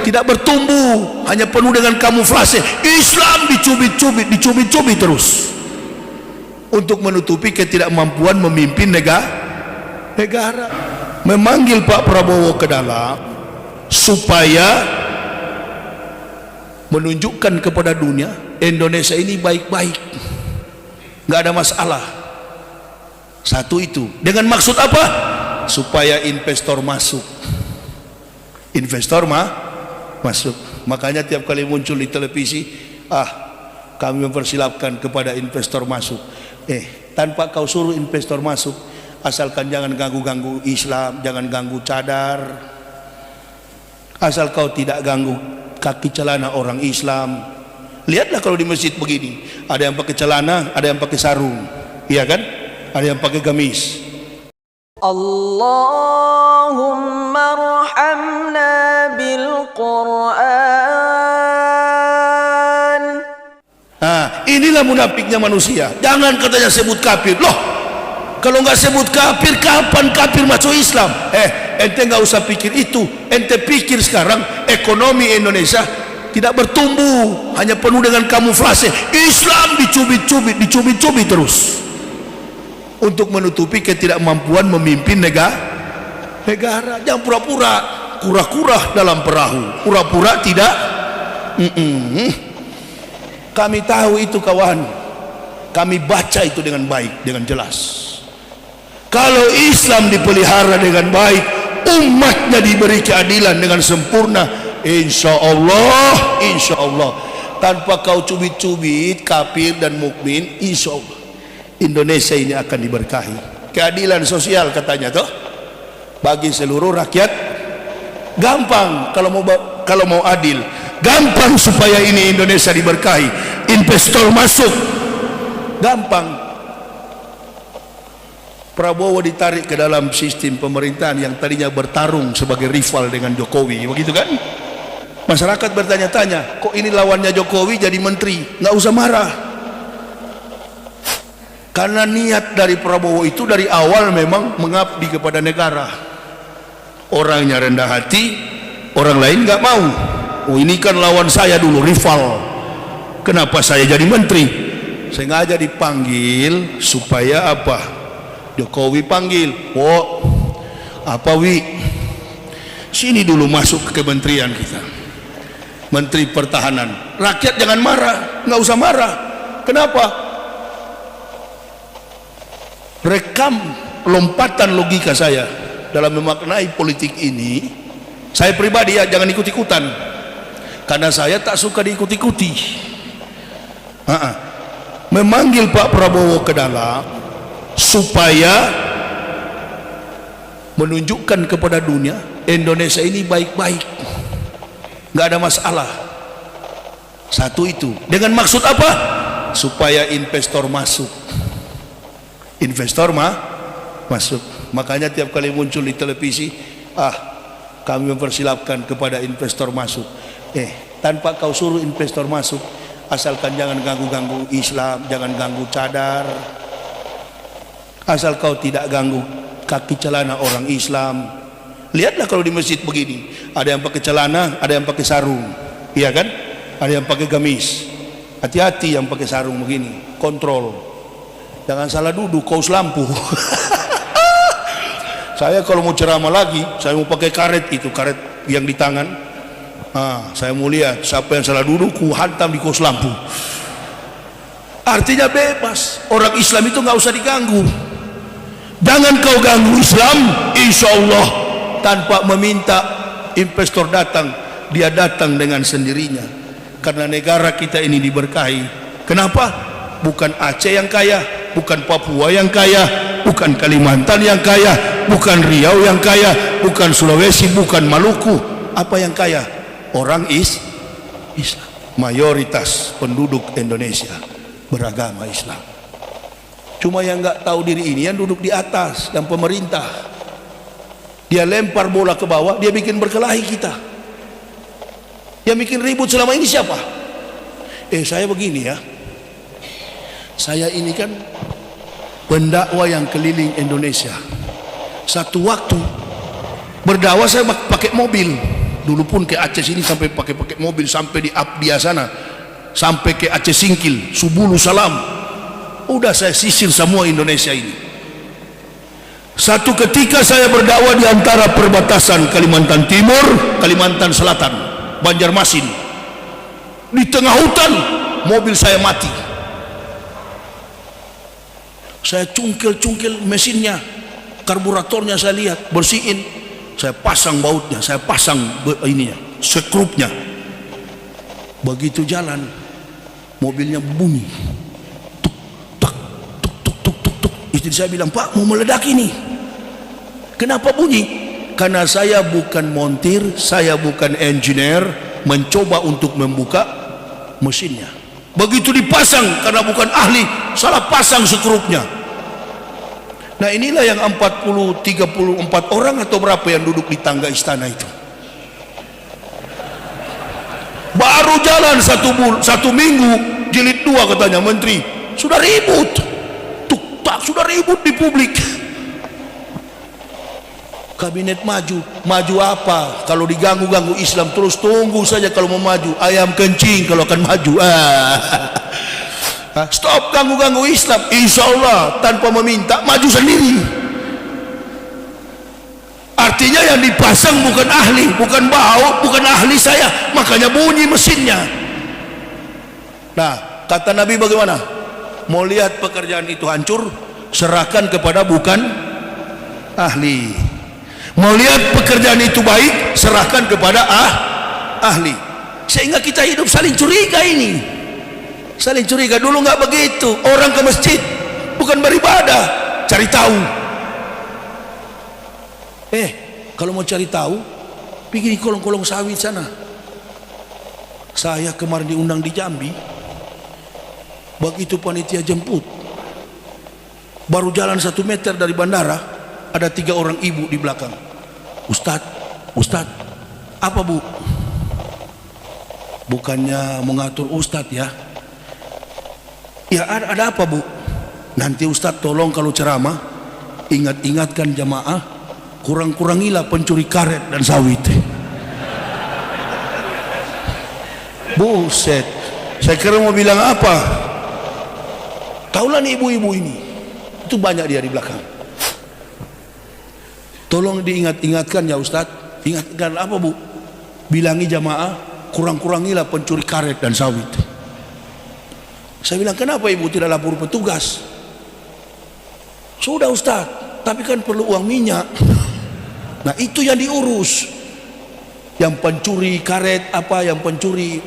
tidak bertumbuh, hanya penuh dengan kamuflase. Islam dicubit-cubit terus untuk menutupi ketidakmampuan memimpin negara. Memanggil Pak Prabowo ke dalam supaya menunjukkan kepada dunia Indonesia ini baik-baik, nggak ada masalah. Satu itu. Dengan maksud apa? Supaya investor masuk. Investor masuk. Makanya tiap kali muncul di televisi, kami mempersilahkan kepada investor masuk. Tanpa kau suruh investor masuk, asalkan jangan ganggu-ganggu Islam, jangan ganggu cadar, asal kau tidak ganggu kaki celana orang Islam. Lihatlah kalau di masjid begini, ada yang pakai celana, ada yang pakai sarung, iya kan? Ada yang pakai gamis. Allahumma arhamna bil Quran. Inilah munafiknya manusia. Jangan katanya sebut kafir. Loh, kalau nggak sebut kafir, kapan kafir masuk Islam? Ente nggak usah pikir itu. Ente pikir sekarang ekonomi Indonesia tidak bertumbuh, hanya penuh dengan kamuflase. Islam dicubit-cubit terus untuk menutupi ketidakmampuan memimpin negara. Jangan pura-pura, kura-kura dalam perahu, pura-pura tidak. Kami tahu itu kawan, kami baca itu dengan baik, dengan jelas. Kalau Islam dipelihara dengan baik, umatnya diberi keadilan dengan sempurna, insya Allah, tanpa kau cubit-cubit kafir dan mukmin, insya Allah Indonesia ini akan diberkahi. Keadilan sosial katanya toh, bagi seluruh rakyat. Gampang kalau mau adil, gampang supaya ini Indonesia diberkahi, investor masuk, gampang. Prabowo ditarik ke dalam sistem pemerintahan yang tadinya bertarung sebagai rival dengan Jokowi, begitu kan? Masyarakat bertanya-tanya, kok ini lawannya Jokowi jadi menteri? Nggak usah marah, karena niat dari Prabowo itu dari awal memang mengabdi kepada negara. Orangnya rendah hati, orang lain nggak mau. Oh, ini kan lawan saya dulu, rival, kenapa saya jadi menteri? Sengaja dipanggil supaya apa? Jokowi panggil, Wi, sini dulu masuk ke kementerian kita, Menteri Pertahanan. Rakyat jangan marah, nggak usah marah. Kenapa? Rekam lompatan logika saya dalam memaknai politik ini. Saya pribadi ya, jangan ikut-ikutan, karena saya tak suka diikut-ikuti. Memanggil Pak Prabowo ke dalam supaya menunjukkan kepada dunia Indonesia ini baik-baik, nggak ada masalah. Satu itu. Dengan maksud apa? Supaya investor masuk. Investor masuk. Makanya tiap kali muncul di televisi, kami mempersilahkan kepada investor masuk. Tanpa kau suruh investor masuk, asalkan jangan ganggu-ganggu Islam, jangan ganggu cadar, asal kau tidak ganggu kaki celana orang Islam. Lihatlah kalau di masjid begini, ada yang pakai celana, ada yang pakai sarung, iya kan? Ada yang pakai gamis. Hati-hati yang pakai sarung begini, kontrol, jangan salah duduk, kaus lampu. Saya kalau mau ceramah lagi, saya mau pakai karet itu, karet yang di tangan. Saya mau lihat siapa yang salah duduk, ku hantam di kaus lampu. Artinya bebas, orang Islam itu nggak usah diganggu. Jangan kau ganggu Islam, insya Allah tanpa meminta investor datang, dia datang dengan sendirinya. Karena negara kita ini diberkahi. Kenapa? Bukan Aceh yang kaya, bukan Papua yang kaya, bukan Kalimantan yang kaya, bukan Riau yang kaya, bukan Sulawesi, bukan Maluku. Apa yang kaya? Orang Islam. Mayoritas penduduk Indonesia beragama Islam. Cuma yang nggak tahu diri ini yang duduk di atas, yang pemerintah. Dia lempar bola ke bawah, dia bikin berkelahi kita. Yang bikin ribut selama ini siapa? Saya begini ya, saya ini kan pendakwah yang keliling Indonesia. Satu waktu berdakwah saya pakai mobil, Dulu pun ke Aceh sini sampai pakai mobil sampai di Abdia sana, sampai ke Aceh Singkil, Subulu Salam. Udah saya sisir semua Indonesia ini. Satu ketika saya berdakwah di antara perbatasan Kalimantan Timur, Kalimantan Selatan, Banjarmasin. Di tengah hutan, mobil saya mati. Saya cungkil-cungkil mesinnya, karburatornya saya lihat, bersihin. Saya pasang bautnya, saya pasang ininya, sekrupnya. Begitu jalan, mobilnya bunyi. Tuk, tak, tuk, tuk, tuk, tuk, tuk. Istri saya bilang, Pak, mau meledak ini. Kenapa bunyi? Karena saya bukan montir, saya bukan engineer, mencoba untuk membuka mesinnya. Begitu dipasang, karena bukan ahli, salah pasang sekrupnya. Nah inilah yang 34 orang atau berapa yang duduk di tangga istana itu. Baru jalan satu minggu, jilid 2 katanya menteri, sudah ribut. Tuk tak, sudah ribut di publik. Kabinet maju apa? Kalau diganggu-ganggu Islam terus, tunggu saja kalau mau maju. Ayam kencing kalau akan maju. Stop ganggu-ganggu Islam, insya Allah tanpa meminta maju sendiri. Artinya yang dipasang bukan ahli, bukan baut, bukan ahli saya, makanya bunyi mesinnya. Nah kata Nabi bagaimana? Mau lihat pekerjaan itu hancur, serahkan kepada bukan ahli. Mau lihat pekerjaan itu baik, serahkan kepada ahli. Sehingga kita hidup saling curiga ini. Saling curiga. Dulu nggak begitu. Orang ke masjid bukan beribadah, cari tahu. Kalau mau cari tahu, pergi di kolong-kolong sawit sana. Saya kemarin diundang di Jambi. Begitu panitia jemput, baru jalan 1 meter dari bandara, ada 3 orang ibu di belakang. Ustadz, apa bu? Bukannya mengatur Ustadz ya? Ya ada apa bu? Nanti Ustadz tolong kalau ceramah ingat-ingatkan jamaah, kurang-kurangilah pencuri karet dan sawit. Buset, saya kira mau bilang apa? Taulah nih ibu-ibu ini, itu banyak dia di belakang. Tolong diingat-ingatkan ya Ustadz. Ingatkan apa bu? Bilangi jamaah, kurang-kurangilah pencuri karet dan sawit. Saya bilang, kenapa ibu tidak lapor petugas? Sudah Ustadz, tapi kan perlu uang minyak. Nah itu yang diurus. Yang pencuri karet apa, yang pencuri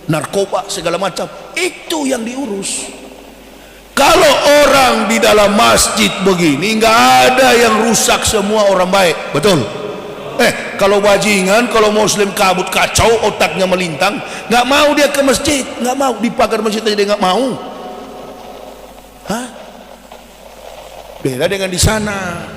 narkoba segala macam, itu yang diurus. Kalau orang di dalam masjid begini, nggak ada yang rusak, semua orang baik, betul? Kalau bajingan, kalau muslim kabut kacau, otaknya melintang, nggak mau dia ke masjid, nggak mau di pagar masjid aja dia nggak mau. Beda dengan di sana.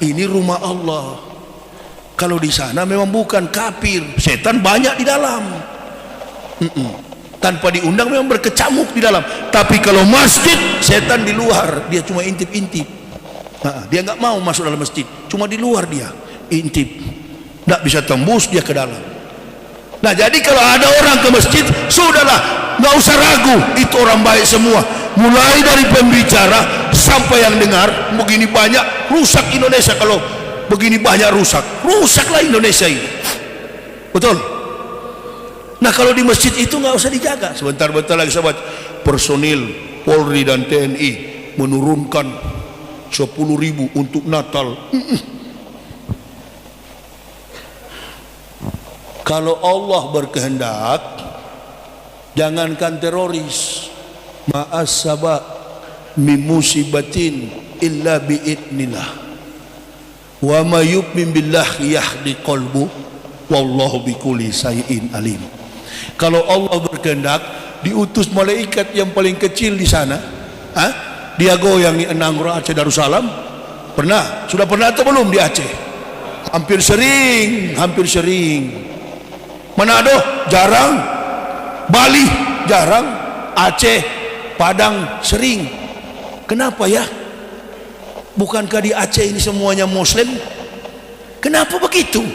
Ini rumah Allah. Kalau di sana memang bukan kafir, setan banyak di dalam. Tanpa diundang memang berkecamuk di dalam. Tapi kalau masjid, setan di luar, dia cuma intip-intip. Dia nggak mau masuk dalam masjid, cuma di luar dia intip, nggak bisa tembus dia ke dalam. Nah jadi kalau ada orang ke masjid, sudahlah, nggak usah ragu, itu orang baik semua. Mulai dari pembicara sampai yang dengar. Begini banyak rusak Indonesia. Kalau begini banyak rusaklah Indonesia ini, betul? Nah kalau di masjid itu nggak usah dijaga. Sebentar-bentar lagi sahabat, personil Polri dan TNI menurunkan 10.000 untuk Natal. Kalau Allah berkehendak, jangankan teroris, ma'asaba min musibatin illa bi'idnillah, wa ma yu'min billahi yahdi qalbu, wallahu bikulli syai'in alim. Kalau Allah berkehendak, diutus malaikat yang paling kecil di sana, dia goyang di Enangro Aceh Darussalam. Sudah pernah atau belum di Aceh? Hampir sering. Manado jarang, Bali jarang, Aceh, Padang sering. Kenapa ya? Bukankah di Aceh ini semuanya muslim? Kenapa begitu?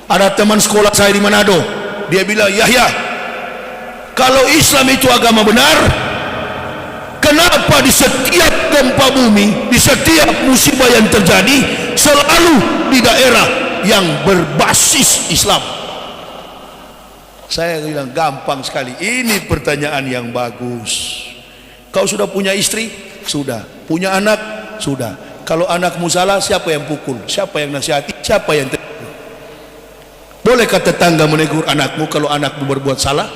Ada teman sekolah saya di Manado, dia bilang, Yahya, kalau Islam itu agama benar, kenapa di setiap gempa bumi, di setiap musibah yang terjadi, selalu di daerah yang berbasis Islam? Saya bilang, gampang sekali. Ini pertanyaan yang bagus. Kau sudah punya istri? Sudah. Punya anak? Sudah. Kalau anakmu salah, siapa yang pukul? Siapa yang nasihati? Siapa yang tegur? Bolehkah tetangga menegur anakmu kalau anakmu berbuat salah?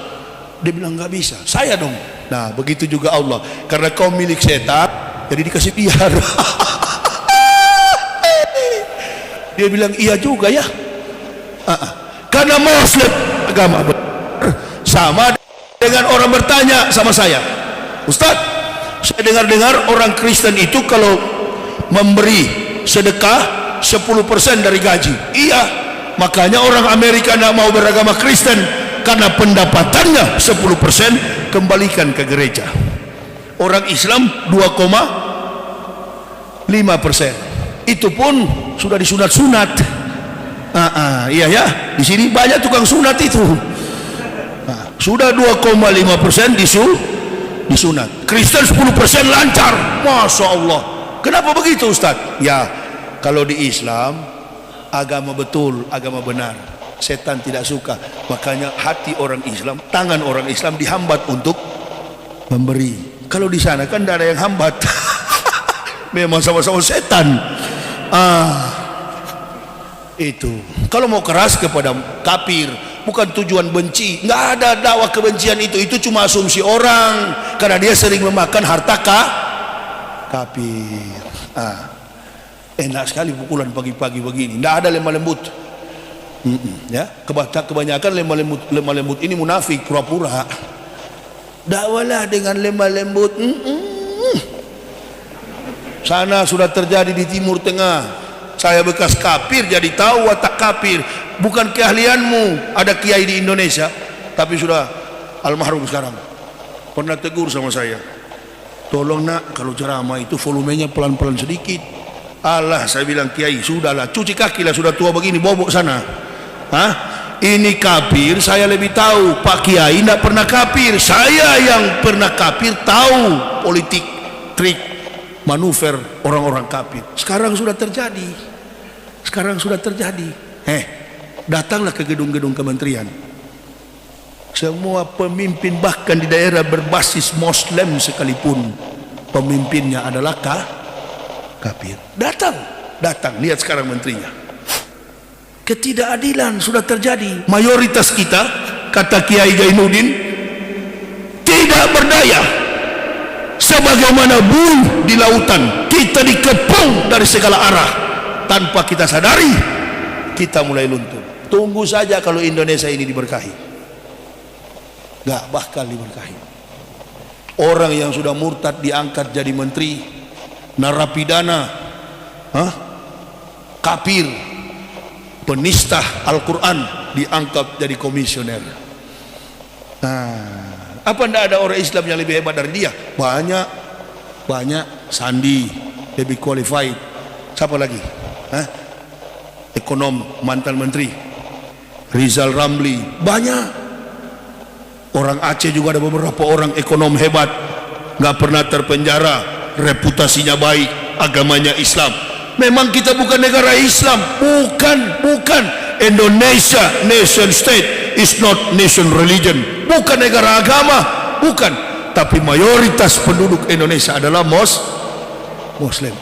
Dia bilang, nggak bisa. Saya dong. Nah, begitu juga Allah. Karena kau milik setan, jadi dikasih biar. Dia bilang, iya juga ya. Karena Muslim agama benar. Sama dengan orang bertanya sama saya, Ustaz, saya dengar-dengar orang Kristen itu kalau memberi sedekah 10% dari gaji. Iya, makanya orang Amerika tidak mau beragama Kristen, karena pendapatannya 10% kembalikan ke gereja. Orang Islam 2,5%. Itu pun sudah disunat-sunat. Iya ya, di sini banyak tukang sunat itu. Sudah 2,5% disunat. Kristen 10% lancar. Masya Allah. Kenapa begitu Ustaz? Ya, kalau di Islam agama betul, agama benar, setan tidak suka. Makanya hati orang Islam, tangan orang Islam dihambat untuk memberi. Kalau di sana kan tidak ada yang hambat. Memang sama-sama setan. Itu kalau mau keras kepada kafir, bukan tujuan benci. Nggak ada dakwah kebencian itu cuma asumsi orang, karena dia sering memakan harta kafir. Enak sekali pukulan pagi-pagi begini, nggak ada lemah lembut. Ya, kebanyakan lemah lembut ini munafik, pura-pura. Dakwalah dengan lemah lembut. Sana sudah terjadi di Timur Tengah. Saya bekas kafir jadi tahu watak kafir. Bukan keahlianmu. Ada kiai di Indonesia, tapi sudah almarhum sekarang, pernah tegur sama saya, tolong nak, kalau ceramah itu volumenya pelan-pelan sedikit. Allah, saya bilang, kiai sudahlah, cuci kaki lah, sudah tua begini, bobok sana. Ini kafir, saya lebih tahu. Pak kiai tidak pernah kafir. Saya yang pernah kafir, tahu politik, trik, manuver orang-orang kafir. Sekarang sudah terjadi. Datanglah ke gedung-gedung kementerian. Semua pemimpin, bahkan di daerah berbasis Muslim sekalipun, pemimpinnya adalah kafir. Datang, lihat sekarang menterinya. Ketidakadilan sudah terjadi. Mayoritas kita, kata Kiai Jainuddin, tidak berdaya. Sebagaimana buih di lautan, kita dikepung dari segala arah. Tanpa kita sadari, kita mulai luntur. Tunggu saja kalau Indonesia ini diberkahi. Gak bakal diberkahi. Orang yang sudah murtad diangkat jadi menteri, narapidana, kafir, penista Al-Quran diangkat jadi komisioner. Apa tidak ada orang Islam yang lebih hebat dari dia? Banyak. Sandi lebih qualified. Siapa lagi? Ekonom, mantan menteri Rizal Ramli. Banyak. Orang Aceh juga ada beberapa orang ekonom hebat, nggak pernah terpenjara, reputasinya baik, agamanya Islam. Memang kita bukan negara Islam, bukan. Indonesia nation state is not nation religion, bukan negara agama, bukan. Tapi mayoritas penduduk Indonesia adalah Muslim.